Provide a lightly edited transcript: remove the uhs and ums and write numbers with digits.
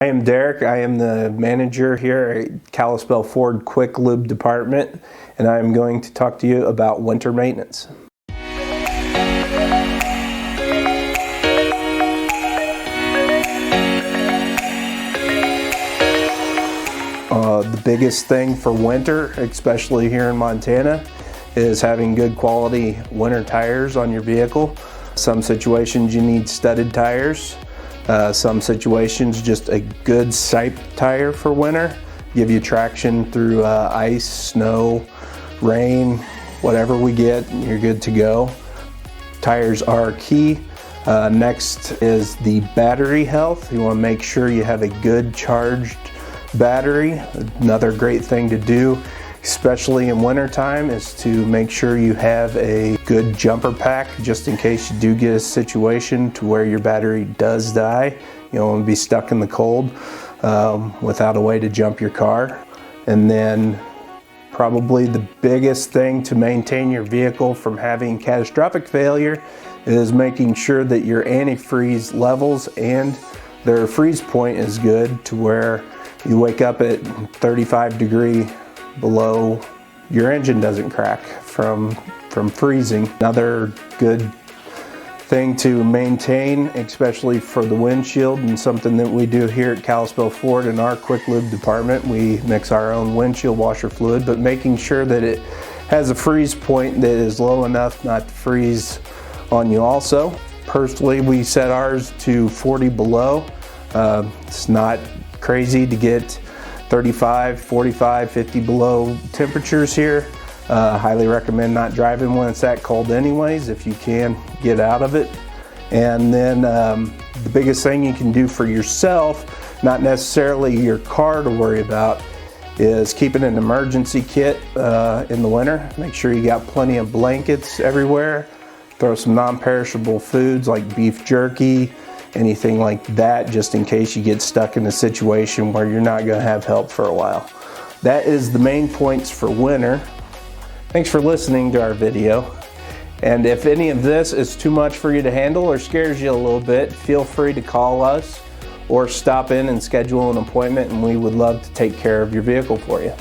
I am Derek. I am the manager here at Kalispell Ford Quick Lube Department, and I am going to talk to you about winter maintenance. The biggest thing for winter, especially here in Montana, is having good quality winter tires on your vehicle. Some situations you need studded tires. Some situations just a good sipe tire for winter. Give you traction through ice, snow, rain, whatever we get, you're good to go. Tires are key. Next is the battery health. You want to make sure you have a good charged battery. Another great thing to do, especially in winter time, is to make sure you have a good jumper pack just in case you do get a situation to where your battery does die. You don't want to be stuck in the cold without a way to jump your car. And then probably the biggest thing to maintain your vehicle from having catastrophic failure is making sure that your antifreeze levels and their freeze point is good to where you wake up at 35 degree below, your engine doesn't crack from freezing. Another good thing to maintain, especially for the windshield, and something that we do here at Kalispell Ford in our Quick Lube department, we mix our own windshield washer fluid, but making sure that it has a freeze point that is low enough not to freeze on you also. Personally, we set ours to 40 below. It's not crazy to get 35, 45, 50 below temperatures here. Highly recommend not driving when it's that cold anyways, if you can get out of it. And then the biggest thing you can do for yourself, not necessarily your car to worry about, is keeping an emergency kit in the winter. Make sure you got plenty of blankets everywhere. Throw some non-perishable foods like beef jerky, anything like that, just in case you get stuck in a situation where you're not going to have help for a while. That is the main points for winter. Thanks for listening to our video. And if any of this is too much for you to handle or scares you a little bit, feel free to call us or stop in and schedule an appointment, and we would love to take care of your vehicle for you.